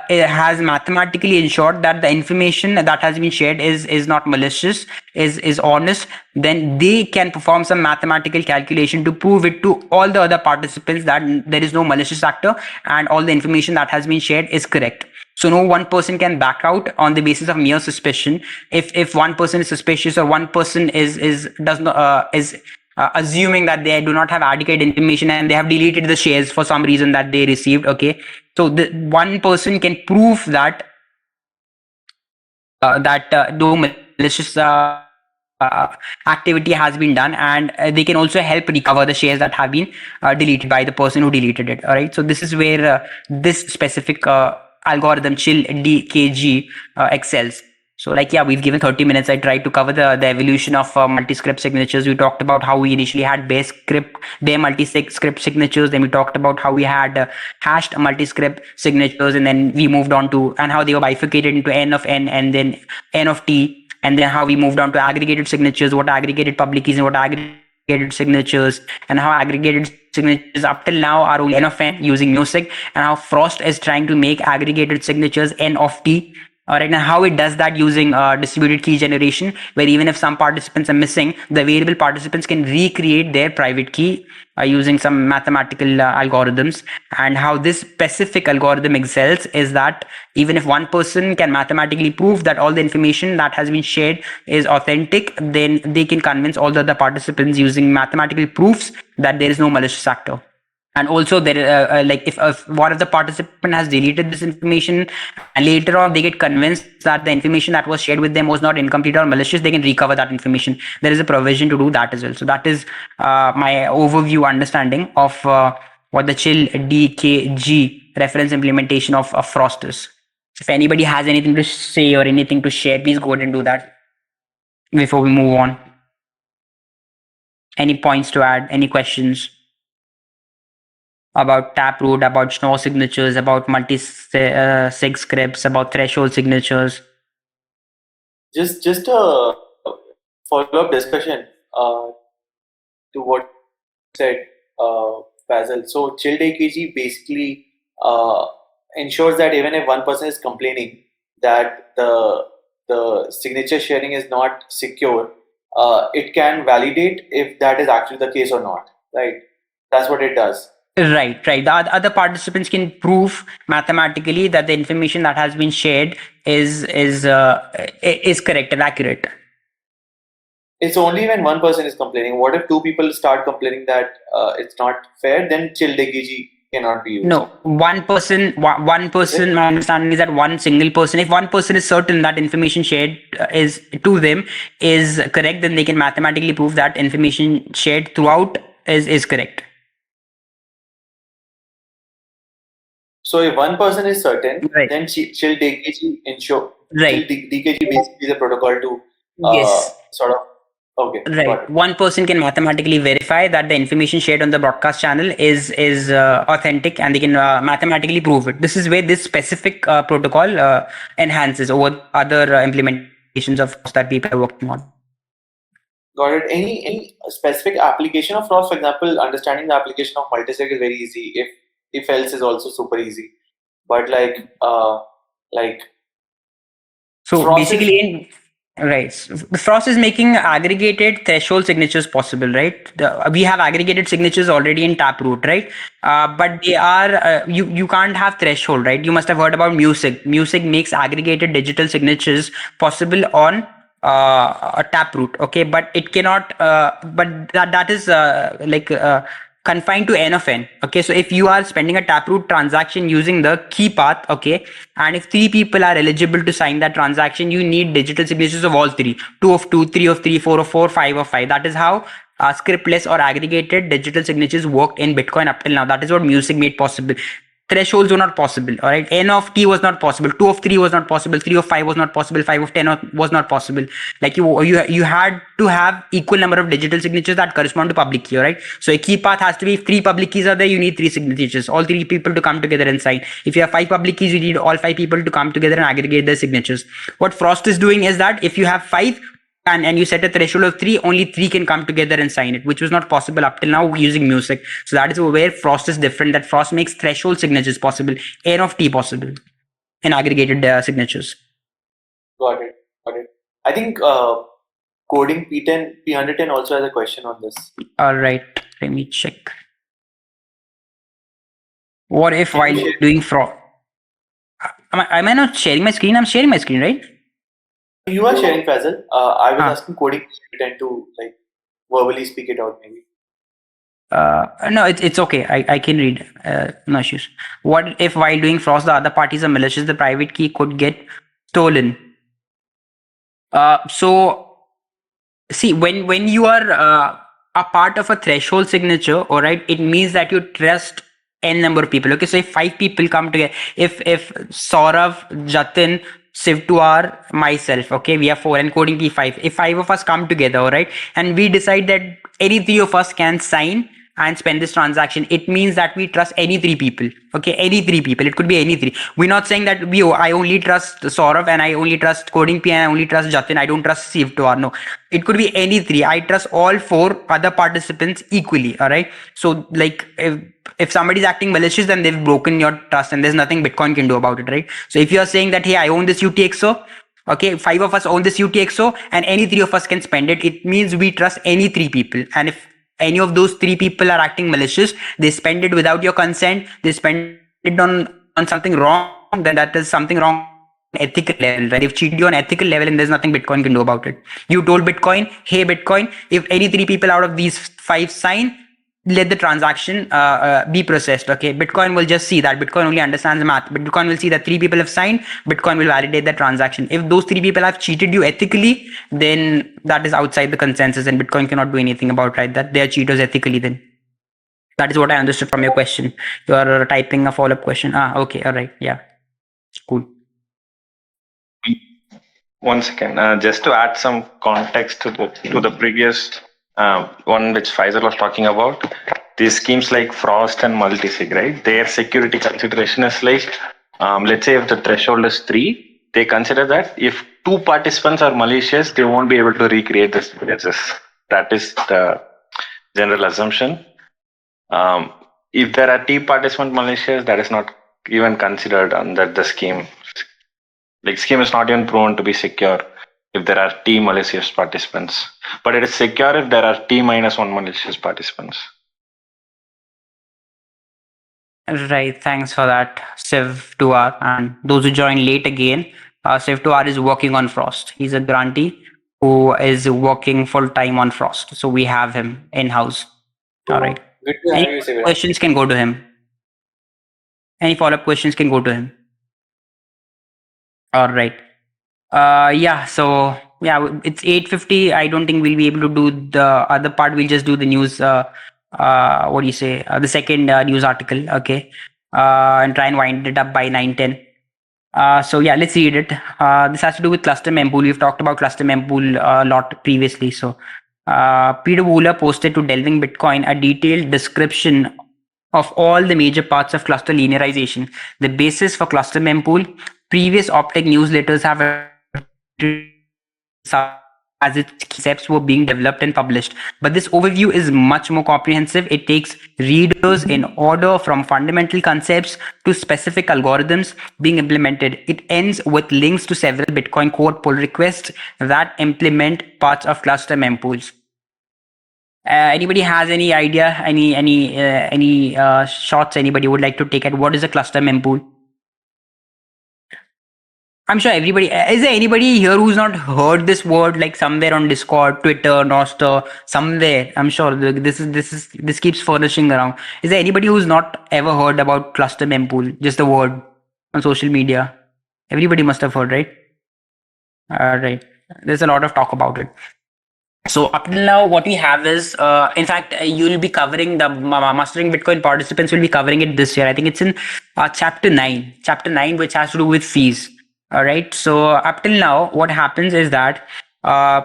it has mathematically ensured that the information that has been shared is not malicious, is honest, then they can perform some mathematical calculation to prove it to all the other participants that there is no malicious actor and all the information that has been shared is correct. So no one person can back out on the basis of mere suspicion. If one person is suspicious or one person is does not is assuming that they do not have adequate information and they have deleted the shares for some reason that they received. Okay, so the one person can prove that no malicious activity has been done, and they can also help recover the shares that have been deleted by the person who deleted it. All right, so this is where this specific algorithm chill DKG excels. So like, yeah, we've given 30 minutes. I tried to cover the evolution of multi-script signatures. We talked about how we initially had bare multi-script signatures. Then we talked about how we had hashed multi-script signatures, and then we moved on to and how they were bifurcated into n of n and then n of t, and then how we moved on to aggregated signatures, what aggregated public keys and what aggregated signatures, and how aggregated signatures up till now are only n of n using music, and how Frost is trying to make aggregated signatures n of t. All right, now how it does that using distributed key generation, where even if some participants are missing, the variable participants can recreate their private key using some mathematical algorithms. And how this specific algorithm excels is that even if one person can mathematically prove that all the information that has been shared is authentic, then they can convince all the other participants using mathematical proofs that there is no malicious actor. And also there like if one of the participant has deleted this information and later on they get convinced that the information that was shared with them was not incomplete or malicious, they can recover that information. There is a provision to do that as well. So that is my overview understanding of what the chill DKG reference implementation of Frost is. If anybody has anything to say or anything to share, please go ahead and do that before we move on. Any points to add? Any questions about Taproot, about Schnorr signatures, about multi-sig scripts, about threshold signatures? Just a follow-up discussion to what you said, Basil. So chilled AKG basically ensures that even if one person is complaining that the signature sharing is not secure, it can validate if that is actually the case or not. Right? That's what it does. Right. The other participants can prove mathematically that the information that has been shared is correct and accurate. It's only when one person is complaining. What if two people start complaining that it's not fair? Then chilled AKG cannot be used. No, one person. My understanding is that one single person. If one person is certain that information shared is to them is correct, then they can mathematically prove that information shared throughout is correct. So if one person is certain, right, then chilled DKG ensure. Right. Chilled DKG basically is a protocol to yes. sort of. Okay. Right. One person can mathematically verify that the information shared on the broadcast channel is authentic, and they can mathematically prove it. This is where this specific protocol enhances over other implementations of Frost that people are working on. Got it. Any specific application of Frost? For example, understanding the application of multisig is very easy. If else is also super easy. But so Frost basically right. The Frost is making aggregated threshold signatures possible, right? We have aggregated signatures already in Taproot, right? But they are you can't have threshold, right? You must have heard about music. Music makes aggregated digital signatures possible on a Taproot, okay? But it cannot. But that is confined to n of n. Okay, so if you are spending a Taproot transaction using the key path, okay, and if 3 people are eligible to sign that transaction, you need digital signatures of all 3: 2 of 2, 3 of 3, 4 of 4, 5 of 5. That is how scriptless or aggregated digital signatures worked in Bitcoin up till now. That is what music made possible. Thresholds were not possible. All right, n of t was not possible, 2 of 3 was not possible, 3 of 5 was not possible, 5 of 10 was not possible. Like you had to have equal number of digital signatures that correspond to public key. All right, so a key path has to be 3 public keys are there, you need 3 signatures, all 3 people to come together and sign. If you have 5 public keys, you need all 5 people to come together and aggregate their signatures. What Frost is doing is that if you have 5 and you set a threshold of 3, only 3 can come together and sign it, which was not possible up till now using music. So that is where Frost is different, that Frost makes threshold signatures possible, N of T possible in aggregated signatures. Got it. I think coding P110 also has a question on this. All right, let me check. What if Can while you share- doing Frost? Am I not sharing my screen? I'm sharing my screen, right? You are sharing, Fazal. I was Ah. asking coding P110 to like verbally speak it out, maybe. No, it's okay. I can read. No issues. What if while doing Frost, the other parties are malicious? The private key could get stolen. So see, when you are a part of a threshold signature, all right, it means that you trust n number of people. Okay, so if 5 people come together, if Saurav, Jatin, Sivtuar, myself, okay, we have 4 and coding P5. If 5 of us come together, all right, and we decide that any 3 of us can sign and spend this transaction, it means that we trust any 3 people. Okay, any 3 people. It could be any 3. We're not saying that I only trust Saurav and I only trust coding P and I only trust Jatin. I don't trust Sivtuar. No, it could be any 3. I trust all 4 other participants equally. All right. So like if somebody's acting malicious, then they've broken your trust and there's nothing Bitcoin can do about it, right? So if you're saying that, hey, I own this UTXO, okay, 5 of us own this UTXO and any 3 of us can spend it, it means we trust any 3 people. And if any of those 3 people are acting malicious, they spend it without your consent, they spend it on something wrong, then that is something wrong ethical level, right? They've cheated you on ethical level and there's nothing Bitcoin can do about it. You told Bitcoin, hey Bitcoin, if any 3 people out of these 5 sign, let the transaction be processed. Okay, Bitcoin will just see that. Bitcoin only understands math, but Bitcoin will see that 3 people have signed. Bitcoin will validate the transaction. If those 3 people have cheated you ethically, then that is outside the consensus and Bitcoin cannot do anything about, right? That they are cheaters ethically. Then that is what I understood from your question. You are typing a follow-up question. Okay, all right, yeah, cool. One second, just to add some context to the previous one which Faisal was talking about. These schemes like Frost and multisig, right? Their security consideration is like, let's say if the threshold is 3, they consider that if 2 participants are malicious, they won't be able to recreate the signatures. That is the general assumption. If there are T participant malicious, that is not even considered under the scheme. Like scheme is not even proven to be secure if there are T malicious participants, but it is secure if there are T minus 1 malicious participants. Right, thanks for that, Siv2R. And those who joined late again, Siv2R is working on Frost. He's a grantee who is working full time on Frost. So we have him in house. All right. Good to have Any you, Sivan. questions can go to him. Any follow-up questions can go to him. All right. Yeah. So yeah, it's 8:50. I don't think we'll be able to do the other part. We'll just do the news. What do you say? The second news article. Okay. And try and wind it up by 9:10. So yeah, let's read it. This has to do with cluster mempool. We've talked about cluster mempool a lot previously. So Peter Wooler posted to Delving Bitcoin a detailed description of all the major parts of cluster linearization, the basis for cluster mempool. Previous Optech newsletters have as its concepts were being developed and published. But this overview is much more comprehensive. It takes readers in order from fundamental concepts to specific algorithms being implemented. It ends with links to several Bitcoin core pull requests that implement parts of cluster mempools. Anybody has any idea, any shots anybody would like to take at what is a cluster mempool? I'm sure everybody. Is there anybody here who's not heard this word, like somewhere on Discord, Twitter, Nostr, somewhere? I'm sure this keeps furnishing around. Is there anybody who's not ever heard about cluster mempool? Just the word on social media. Everybody must have heard, right? Right. There's a lot of talk about it. So up till now, what we have is, in fact, you'll be covering the Mastering Bitcoin participants will be covering it this year. I think it's in chapter 9, which has to do with fees. All right. So up till now, what happens is that an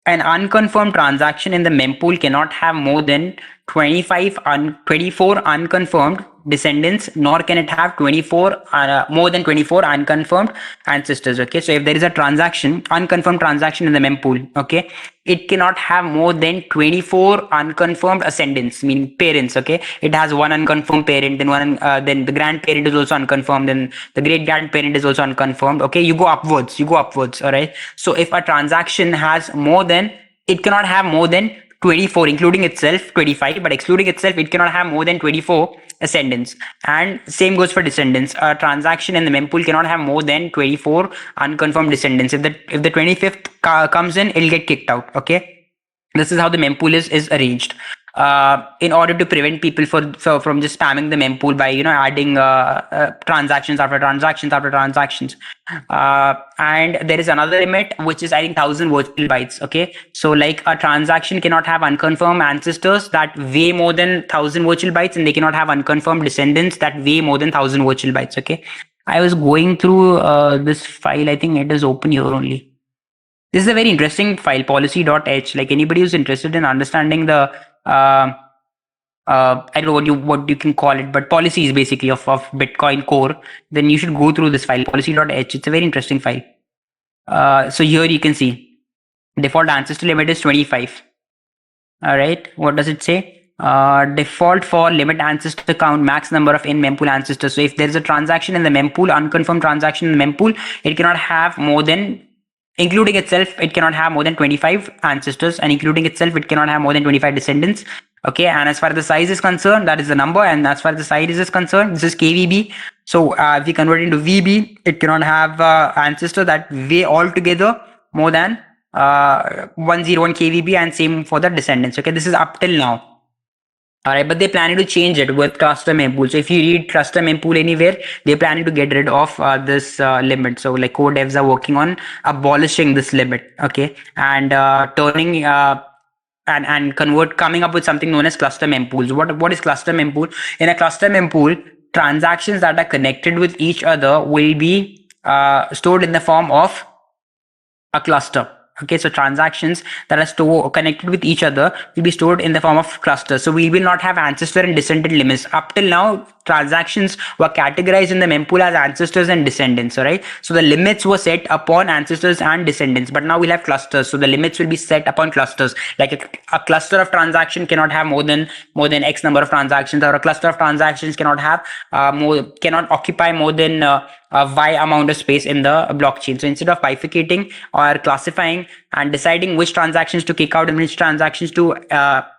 unconfirmed transaction in the mempool cannot have more than 24 unconfirmed descendants, nor can it have 24 more than 24 unconfirmed ancestors. Okay, so if there is a transaction, unconfirmed transaction in the mempool, okay, it cannot have more than 24 unconfirmed ascendants, meaning parents. Okay, it has one unconfirmed parent, then the grandparent is also unconfirmed, then the great grandparent is also unconfirmed. Okay, you go upwards. All right, so if a transaction has more than, it cannot have more than 24, including itself 25, but excluding itself it cannot have more than 24 ascendants. And same goes for descendants. A transaction in the mempool cannot have more than 24 unconfirmed descendants. If the 25th comes in, it'll get kicked out. Okay, this is how the mempool is arranged, in order to prevent people from just spamming the mempool by adding transactions after transactions after transactions. And there is another limit, which is I think 1000 virtual bytes. Okay, so like a transaction cannot have unconfirmed ancestors that weigh more than 1000 virtual bytes, and they cannot have unconfirmed descendants that weigh more than 1000 virtual bytes. Okay, I was going through this file. I think it is open here only. This is a very interesting file, policy.h. Like anybody who's interested in understanding the I don't know what you can call it, but policies basically of Bitcoin core, then you should go through this file, policy.h. It's a very interesting file. So here you can see default ancestor limit is 25. All right, what does it say? Default for limit ancestor count, max number of in mempool ancestors. So if there is a transaction in the mempool, unconfirmed transaction in the mempool, it cannot have more than, including itself, it cannot have more than 25 ancestors, and including itself, it cannot have more than 25 descendants. Okay, and as far as the size is concerned, that is the number, and as far as the size is concerned, this is KVB. So if we convert it into VB, it cannot have ancestor that weigh altogether more than 101 KVB, and same for the descendants. Okay, this is up till now. All right, but they're planning to change it with cluster mempool. So if you read cluster mempool anywhere, they're planning to get rid of this limit. So like core devs are working on abolishing this limit. Okay, and turning and coming up with something known as cluster mempools. What is cluster mempool? In a cluster mempool, transactions that are connected with each other will be stored in the form of a cluster. Okay, so transactions that are connected with each other will be stored in the form of clusters. So we will not have ancestor and descendant limits. Up till now, transactions were categorized in the mempool as ancestors and descendants. All right, so the limits were set upon ancestors and descendants, but now we'll have clusters. So the limits will be set upon clusters. Like a cluster of transaction cannot have more than X number of transactions, or a cluster of transactions cannot have cannot occupy more than Y amount of space in the blockchain. So instead of bifurcating or classifying and deciding which transactions to kick out and which transactions to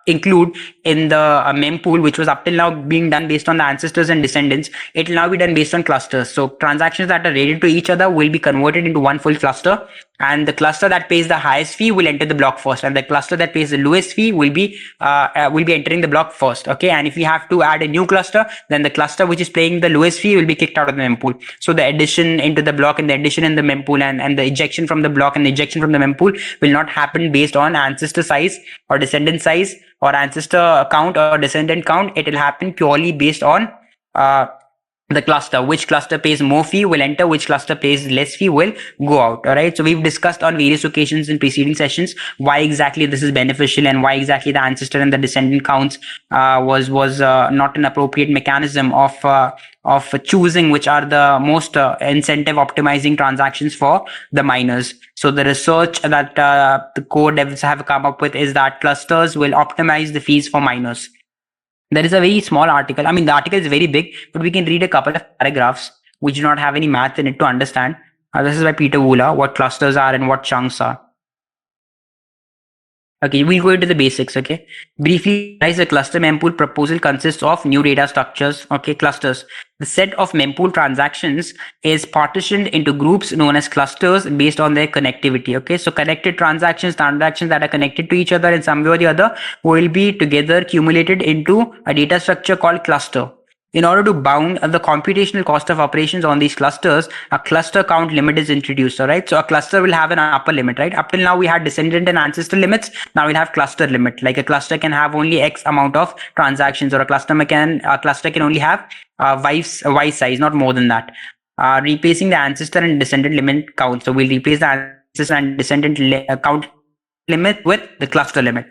include in the mempool, which was up till now being done based on the ancestors and descendants, it will now be done based on clusters. So transactions that are related to each other will be converted into one full cluster, and the cluster that pays the highest fee will enter the block first, and the cluster that pays the lowest fee will be entering the block first. Okay, and if we have to add a new cluster, then the cluster which is paying the lowest fee will be kicked out of the mempool. So the addition into the block and the addition in the mempool and the ejection from the block and the ejection from the mempool will not happen based on ancestor size or descendant size or ancestor count or descendant count. It will happen purely based on the cluster. Which cluster pays more fee will enter, which cluster pays less fee will go out. All right, so we've discussed on various occasions in preceding sessions why exactly this is beneficial and why exactly the ancestor and the descendant counts was not an appropriate mechanism of choosing which are the most incentive optimizing transactions for the miners. So the research that the core devs have come up with is that clusters will optimize the fees for miners. There is a very small article. I mean, the article is very big, but we can read a couple of paragraphs which do not have any math in it to understand. This is by Peter Woola, what clusters are and what chunks are. Okay, we'll go into the basics. Okay, briefly, the cluster mempool proposal consists of new data structures. Okay, clusters. The set of mempool transactions is partitioned into groups known as clusters based on their connectivity. Okay, so connected transactions that are connected to each other in some way or the other will be together accumulated into a data structure called cluster. In order to bound the computational cost of operations on these clusters, a cluster count limit is introduced. All right, so a cluster will have an upper limit, right? Up till now we had descendant and ancestor limits. Now we'll have cluster limit. Like a cluster can have only X amount of transactions, or a cluster can only have Y size, not more than that. Replacing the ancestor and descendant limit count. So we'll replace the ancestor and descendant count limit with the cluster limit.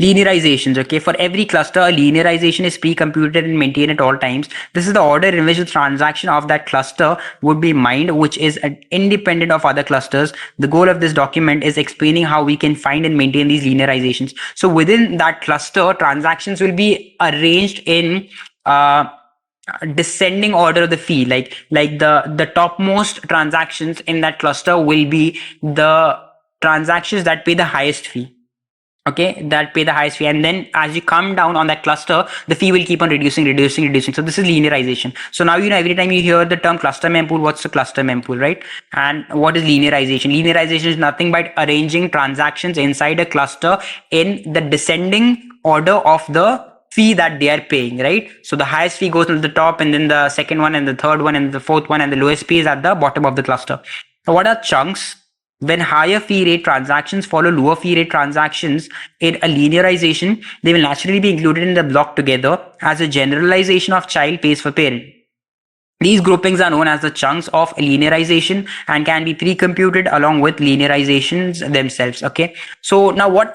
Linearizations, okay. For every cluster, a linearization is pre-computed and maintained at all times. This is the order in which the transaction of that cluster would be mined, which is independent of other clusters. The goal of this document is explaining how we can find and maintain these linearizations. So within that cluster, transactions will be arranged in descending order of the fee. Like the topmost transactions in that cluster will be the transactions that pay the highest fee, okay, that pay the highest fee, and then as you come down on that cluster, the fee will keep on reducing. So this is linearization. So now, every time you hear the term cluster mempool, what's the cluster mempool, right? And what is linearization? Linearization is nothing but arranging transactions inside a cluster in the descending order of the fee that they are paying, right? So the highest fee goes to the top, and then the second one, and the third one, and the fourth one, and the lowest fee is at the bottom of the cluster. So what are chunks? When higher fee rate transactions follow lower fee rate transactions in a linearization, they will naturally be included in the block together as a generalization of child pays for parent. These groupings are known as the chunks of linearization and can be pre-computed along with linearizations themselves. Okay, so now what?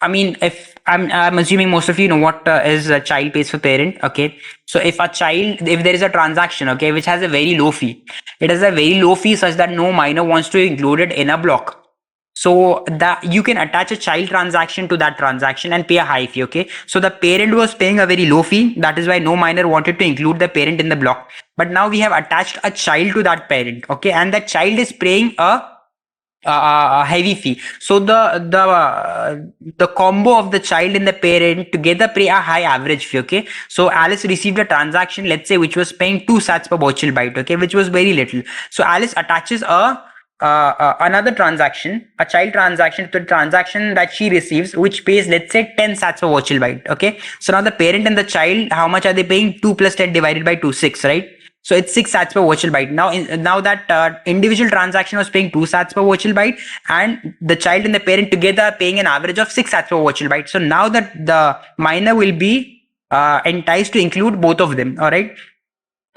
I mean, if I'm assuming most of you know what is a child pays for parent. Okay, so if there is a transaction, okay, which has a very low fee, it has a very low fee such that no miner wants to include it in a block. So that you can attach a child transaction to that transaction and pay a high fee. Okay, so the parent was paying a very low fee. That is why no miner wanted to include the parent in the block. But now we have attached a child to that parent. Okay, and that child is paying a heavy fee. So the combo of the child and the parent together pay a high average fee. Okay, so Alice received a transaction, let's say, which was paying 2 sats per virtual byte. Okay, which was very little. So Alice attaches another transaction, a child transaction, to the transaction that she receives, which pays, let's say, 10 sats per virtual byte. Okay, so now the parent and the child, how much are they paying? 2 plus 10 divided by 2, 6, right? So it's 6 sats per virtual byte. Now that individual transaction was paying 2 sats per virtual byte, and the child and the parent together are paying an average of 6 sats per virtual byte. So now that the miner will be enticed to include both of them. All right.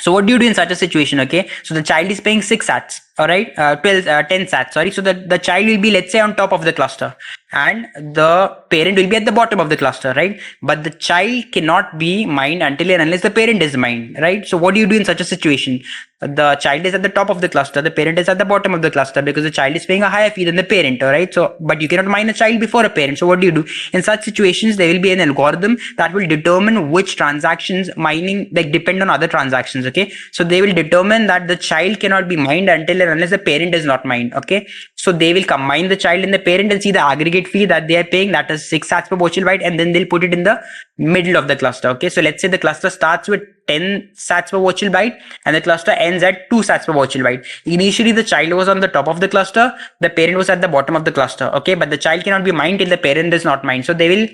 So what do you do in such a situation? Okay, so the child is paying 6 sats, all right, 10 sats, sorry. So the child will be, let's say, on top of the cluster, and the parent will be at the bottom of the cluster, right? But the child cannot be mined until and unless the parent is mined, right? So what do you do in such a situation? The child is at the top of the cluster, the parent is at the bottom of the cluster, because the child is paying a higher fee than the parent, all right? So, but you cannot mine a child before a parent. So what do? In such situations, there will be an algorithm that will determine which transactions mining, like, depend on other transactions. Okay, so they will determine that the child cannot be mined until and unless the parent is not mined. Okay, so they will combine the child and the parent and see the aggregate fee that they are paying, that is 6 sats per virtual byte, and then they'll put it in the middle of the cluster. Okay, so let's say the cluster starts with 10 sats per virtual byte and the cluster ends at 2 sats per virtual byte. Initially the child was on the top of the cluster, the parent was at the bottom of the cluster. Okay, but the child cannot be mined till the parent is not mined. So they will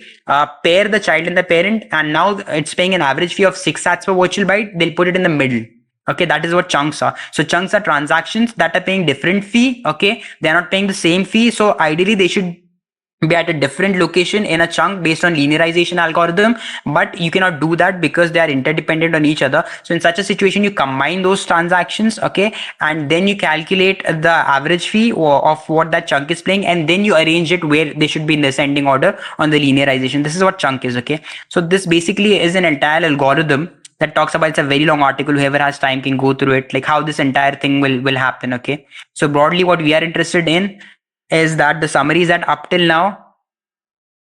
pair the child and the parent, and now it's paying an average fee of 6 sats per virtual byte. They'll put it in the middle. Okay, that is what chunks are. So chunks are transactions that are paying different fee. Okay, they're not paying the same fee. So ideally they should be at a different location in a chunk based on linearization algorithm, but you cannot do that because they are interdependent on each other. So in such a situation, you combine those transactions, okay, and then you calculate the average fee of what that chunk is paying, and then you arrange it where they should be in the ascending order on the linearization. This is what chunk is. Okay, so this basically is an entire algorithm that talks about, it's a very long article, whoever has time can go through it, like how this entire thing will happen. Okay, so broadly what we are interested in is that the summary is that up till now,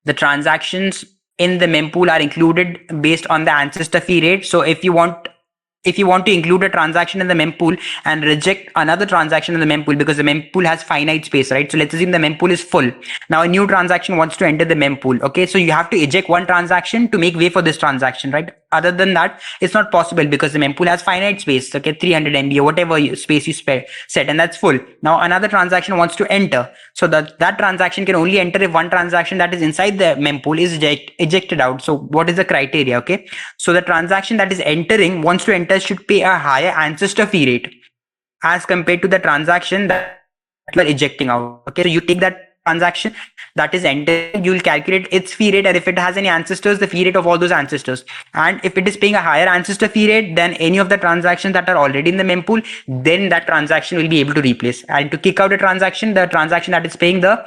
the transactions in the mempool are included based on the ancestor fee rate. So if you want to include a transaction in the mempool and reject another transaction in the mempool, because the mempool has finite space, right? So let's assume the mempool is full. Now a new transaction wants to enter the mempool. Okay, so you have to eject one transaction to make way for this transaction, right? Other than that, it's not possible because the mempool has finite space. Okay, 300 MB or whatever space you set, and that's full. Now another transaction wants to enter, so that transaction can only enter if one transaction that is inside the mempool is ejected out. So what is the criteria? Okay, so the transaction that is entering wants to enter should pay a higher ancestor fee rate as compared to the transaction that you are ejecting out. Okay, so you take that transaction that is entering, you will calculate its fee rate, and if it has any ancestors, the fee rate of all those ancestors. And if it is paying a higher ancestor fee rate than any of the transactions that are already in the mempool, then that transaction will be able to replace. And to kick out a transaction, the transaction that is paying the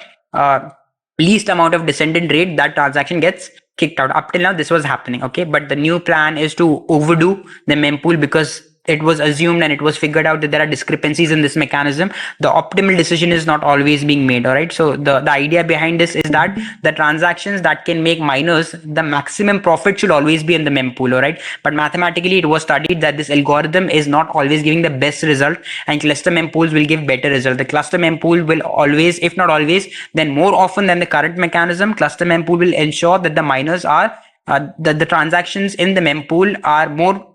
least amount of descendant rate, that transaction gets kicked out. Up till now, this was happening. Okay, but the new plan is to overdo the mempool because it was assumed and it was figured out that there are discrepancies in this mechanism. The optimal decision is not always being made. All right. So the idea behind this is that the transactions that can make miners, the maximum profit should always be in the mempool. All right. But mathematically, it was studied that this algorithm is not always giving the best result, and cluster mempools will give better result. The cluster mempool will always, if not always, then more often than the current mechanism, cluster mempool will ensure that the miners are that the transactions in the mempool are more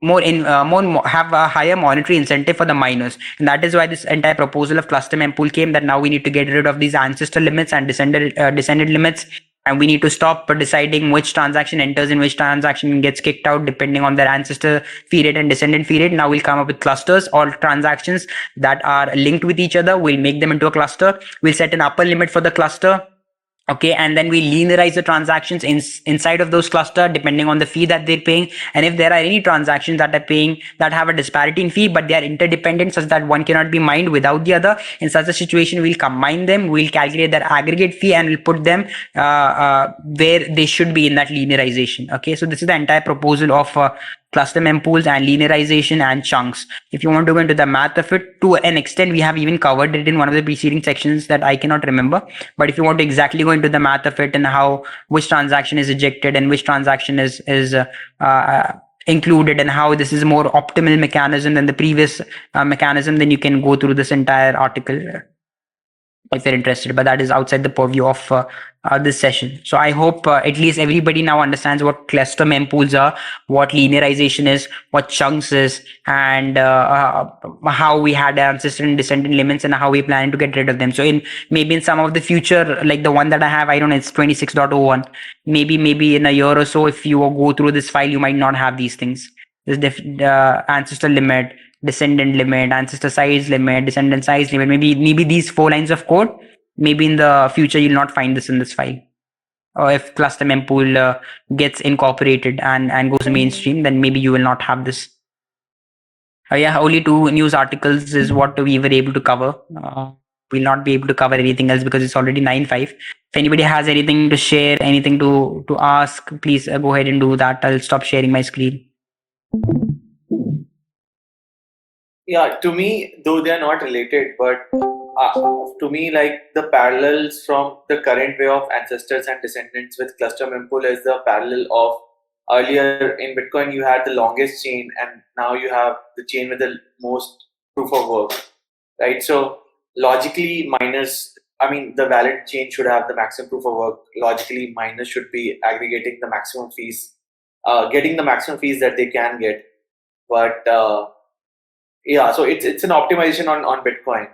have a higher monetary incentive for the miners, and that is why this entire proposal of cluster mempool came, that now we need to get rid of these ancestor limits and descendant limits, and we need to stop deciding which transaction enters and which transaction gets kicked out depending on their ancestor fee rate and descendant fee rate. Now we'll come up with clusters. All transactions that are linked with each other, we'll make them into a cluster. We'll set an upper limit for the cluster. Okay, and then we linearize the transactions inside of those cluster depending on the fee that they're paying. And if there are any transactions that are paying that have a disparity in fee but they are interdependent such that one cannot be mined without the other, in such a situation we'll combine them, we'll calculate their aggregate fee, and we'll put them where they should be in that linearization. Okay, so this is the entire proposal of cluster mempools and linearization and chunks. If you want to go into the math of it, to an extent we have even covered it in one of the preceding sections that I cannot remember. But if you want to exactly go into the math of it and how which transaction is ejected and which transaction is included and how this is a more optimal mechanism than the previous mechanism, then you can go through this entire article if you're interested, but that is outside the purview of this session. So I hope at least everybody now understands what cluster mempools are, what linearization is, what chunks is, and how we had ancestor and descendant limits and how we plan to get rid of them. So in maybe in some of the future, like the one that I have, I don't know, it's 26.01. Maybe in a year or so, if you go through this file, you might not have these things. This ancestor limit, descendant limit, ancestor size limit, descendant size limit, maybe these 4 lines of code, maybe in the future you'll not find this in this file. Or if cluster mempool gets incorporated and goes mainstream, then maybe you will not have this. Yeah, only 2 news articles is what we were able to cover. We'll not be able to cover anything else because it's already 9:05. If anybody has anything to share, anything to ask, please go ahead and do that. I'll stop sharing my screen. Yeah, to me, though they are not related, but to me, like the parallels from the current way of ancestors and descendants with cluster mempool is the parallel of earlier in Bitcoin, you had the longest chain, and now you have the chain with the most proof of work, right? So logically, the valid chain should have the maximum proof of work. Logically, miners should be aggregating the maximum fees, getting the maximum fees that they can get, but yeah, so it's an optimization on Bitcoin.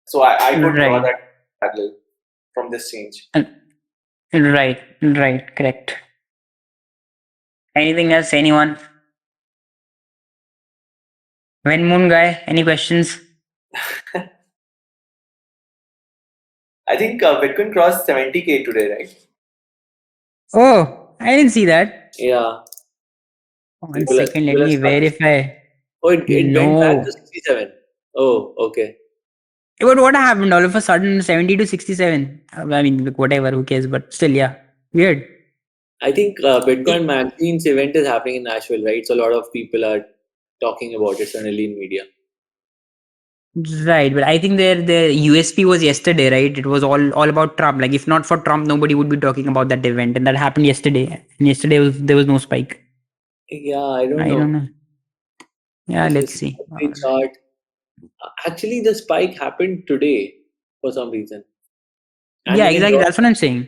So I could draw Right. that parallel from this change. Right, correct. Anything else, anyone? When Moon guy, any questions? I think Bitcoin crossed 70K today, right? Oh, I didn't see that. Yeah. One second, let me started. verify. Oh, it went back No. to 67. Oh, okay. But what happened all of a sudden 70 to 67? I mean, look, whatever, who cares? But still, yeah, weird. I think Bitcoin Magazine's event is happening in Nashville, right? So a lot of people are talking about it suddenly in media. Right, but I think their USP was yesterday, right? It was all about Trump. Like, if not for Trump, nobody would be talking about that event, and that happened yesterday. And yesterday there was no spike. Yeah, I don't know. Yeah, This let's is see. the chart. Actually, the spike happened today for some reason. And Yeah, then it exactly. dropped. That's what I'm saying.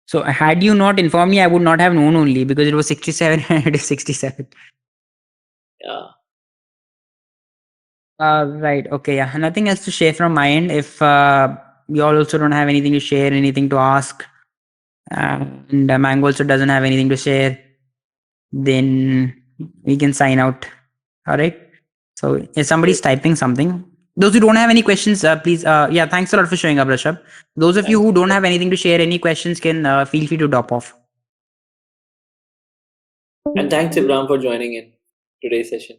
So had you not informed me, I would not have known only because it was 67 and it is 67. Yeah. Right. Okay. Yeah. Nothing else to share from my end. If you all also don't have anything to share, anything to ask, and Mango also doesn't have anything to share, then we can sign out. All right. So if somebody's typing something, those who don't have any questions, please. Yeah. Thanks a lot for showing up, Rishabh. Those of you who don't have anything to share, any questions, can feel free to drop off. And thanks, Ibrahim, for joining in today's session.